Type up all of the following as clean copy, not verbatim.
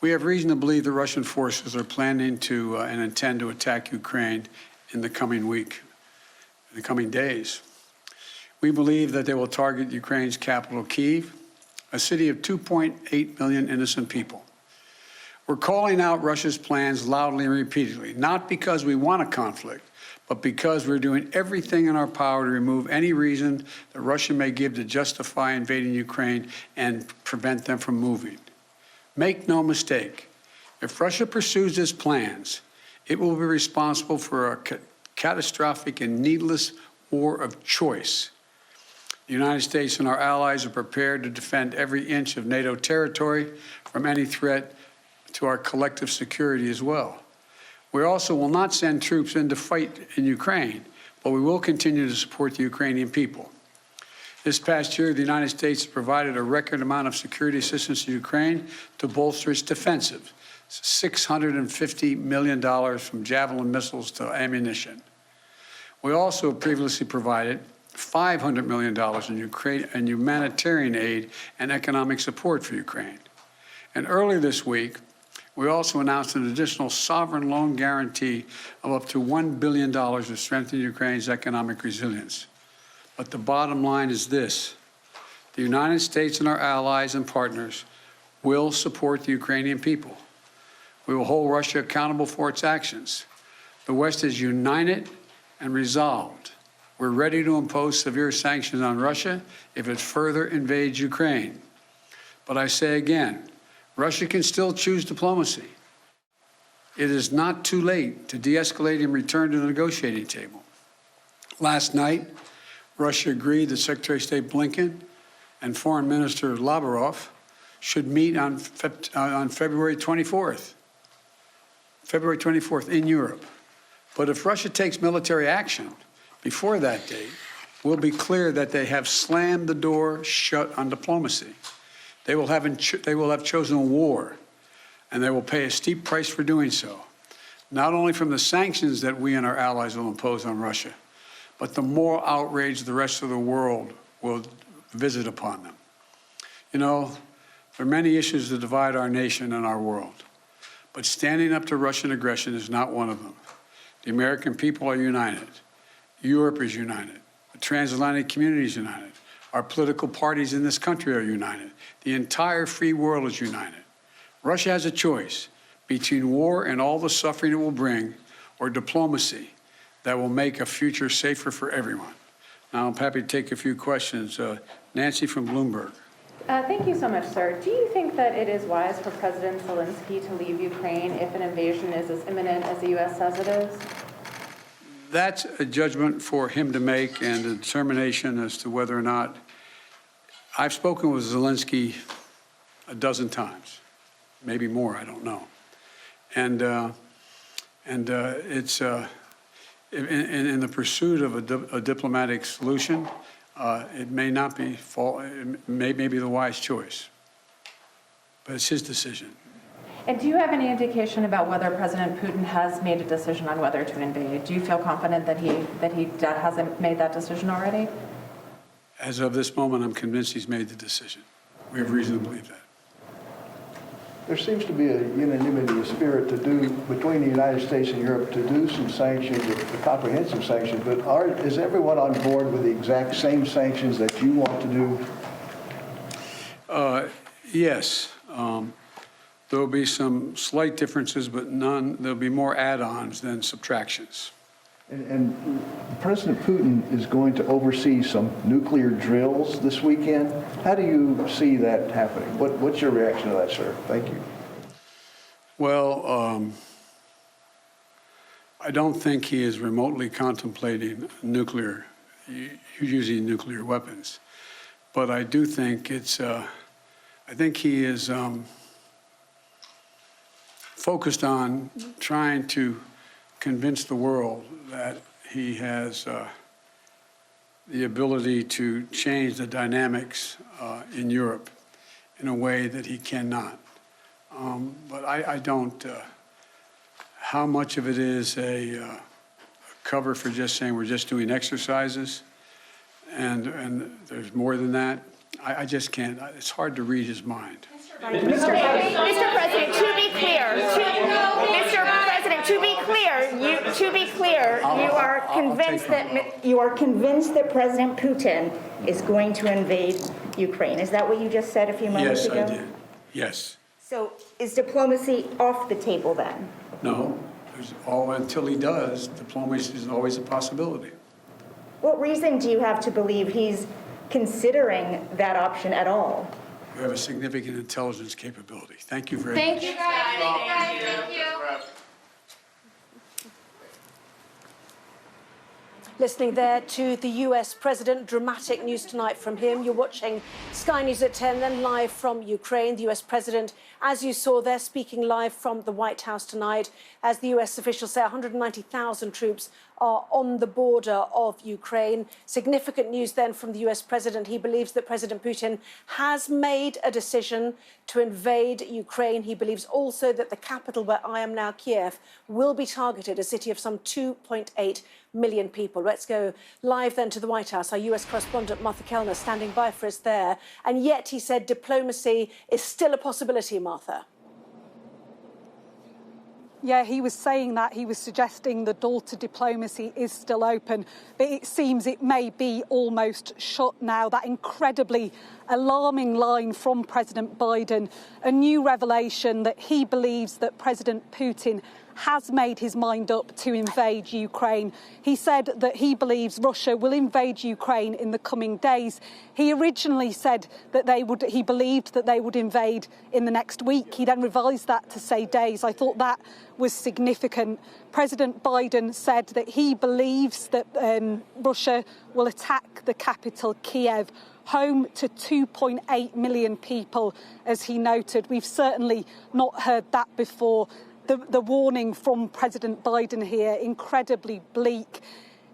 We have reason to believe the Russian forces are planning to and intend to attack Ukraine in the coming days. We believe that they will target Ukraine's capital, Kyiv, a city of 2.8 million innocent people. We're calling out Russia's plans loudly and repeatedly, not because we want a conflict, but because we're doing everything in our power to remove any reason that Russia may give to justify invading Ukraine and prevent them from moving. Make no mistake, if Russia pursues its plans, it will be responsible for a catastrophic and needless war of choice. The United States and our allies are prepared to defend every inch of NATO territory from any threat to our collective security as well. We also will not send troops in to fight in Ukraine, but we will continue to support the Ukrainian people. This past year, the United States provided a record amount of security assistance to Ukraine to bolster its defensive, $650 million from Javelin missiles to ammunition. We also previously provided $500 million in humanitarian aid and economic support for Ukraine. And earlier this week, we also announced an additional sovereign loan guarantee of up to $1 billion to strengthen Ukraine's economic resilience. But the bottom line is this: the United States and our allies and partners will support the Ukrainian people. We will hold Russia accountable for its actions. The West is united and resolved. We're ready to impose severe sanctions on Russia if it further invades Ukraine. But I say again, Russia can still choose diplomacy. It is not too late to de-escalate and return to the negotiating table. Last night, Russia agreed that Secretary of State Blinken and Foreign Minister Lavrov should meet on February 24th in Europe. But if Russia takes military action before that date, we'll be clear that they have slammed the door shut on diplomacy. They will have chosen war, and they will pay a steep price for doing so, not only from the sanctions that we and our allies will impose on Russia, but the moral outrage the rest of the world will visit upon them. You know, there are many issues that divide our nation and our world, but standing up to Russian aggression is not one of them. The American people are united. Europe is united. The transatlantic community is united. Our political parties in this country are united. The entire free world is united. Russia has a choice between war and all the suffering it will bring, or diplomacy that will make a future safer for everyone. Now, I'm happy to take a few questions. Nancy from Bloomberg. Thank you so much, sir. Do you think that it is wise for President Zelensky to leave Ukraine if an invasion is as imminent as the U.S. says it is? That's a judgment for him to make, and a determination as to whether or not. I've spoken with Zelensky a dozen times, maybe more, I don't know. And it's in the pursuit of a diplomatic solution, it may not be it may be the wise choice, but it's his decision. And do you have any indication about whether President Putin has made a decision on whether to invade? Do you feel confident that he hasn't made that decision already? As of this moment, I'm convinced he's made the decision. We have reason to believe that. There seems to be a unanimity of spirit between the United States and Europe to do some sanctions, a comprehensive sanctions, but is everyone on board with the exact same sanctions that you want to do? Yes. There will be some slight differences, but there'll be more add-ons than subtractions. And President Putin is going to oversee some nuclear drills this weekend. How do you see that happening? What's your reaction to that, sir? Thank you. Well, I don't think he is remotely contemplating using nuclear weapons. But I do think I think he is focused on trying to convince the world that he has the ability to change the dynamics in Europe in a way that he cannot. But I don't, how much of it is a cover for just saying we're just doing exercises and there's more than that, I just can't, it's hard to read his mind. Mr. President, clear, you are convinced that President Putin is going to invade Ukraine. Is that what you just said a few moments Yes, ago? I did. Yes. So is diplomacy off the table then? No. Until he does, diplomacy is always a possibility. What reason do you have to believe he's considering that option at all? We have a significant intelligence capability. Thank you very much. Thank you, guys. Thank you. Listening there to the US President, dramatic news tonight from him. You're watching Sky News at 10, then live from Ukraine. The US President, as you saw there, speaking live from the White House tonight, as the US officials say 190,000 troops are on the border of Ukraine. Significant news then from the US President. He believes that President Putin has made a decision to invade Ukraine. He believes also that the capital, where I am now, Kyiv, will be targeted, a city of some 2.8 million people. Let's go live then to the White House. Our US correspondent Martha Kellner standing by for us there. And yet he said diplomacy is still a possibility, Martha. Yeah, he was saying that. He was suggesting the door to diplomacy is still open, but it seems it may be almost shut now. That incredibly alarming line from President Biden, a new revelation that he believes that President Putin has made his mind up to invade Ukraine. He said that he believes Russia will invade Ukraine in the coming days. He originally said that he believed that they would invade in the next week. He then revised that to say days. I thought that was significant. President Biden said that he believes that Russia will attack the capital, Kyiv, home to 2.8 million people, as he noted. We've certainly not heard that before. The warning from President Biden here, incredibly bleak.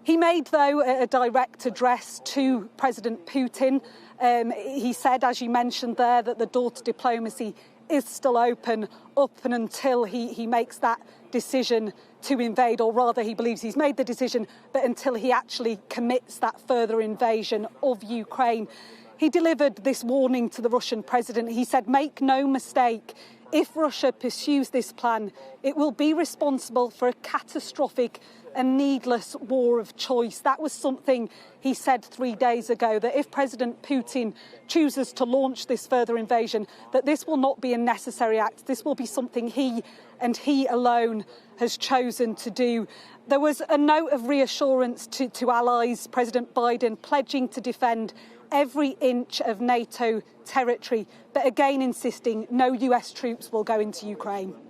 He made, though, a direct address to President Putin. He said, as you mentioned there, that the door to diplomacy is still open up and until he makes that decision to invade, or rather he believes he's made the decision, but until he actually commits that further invasion of Ukraine. He delivered this warning to the Russian president. He said, make no mistake, if Russia pursues this plan, it will be responsible for a catastrophic and needless war of choice. That was something he said 3 days ago, that if President Putin chooses to launch this further invasion, that this will not be a necessary act. This will be something he and he alone has chosen to do. There was a note of reassurance to allies, President Biden pledging to defend every inch of NATO territory, but again insisting no US troops will go into Ukraine.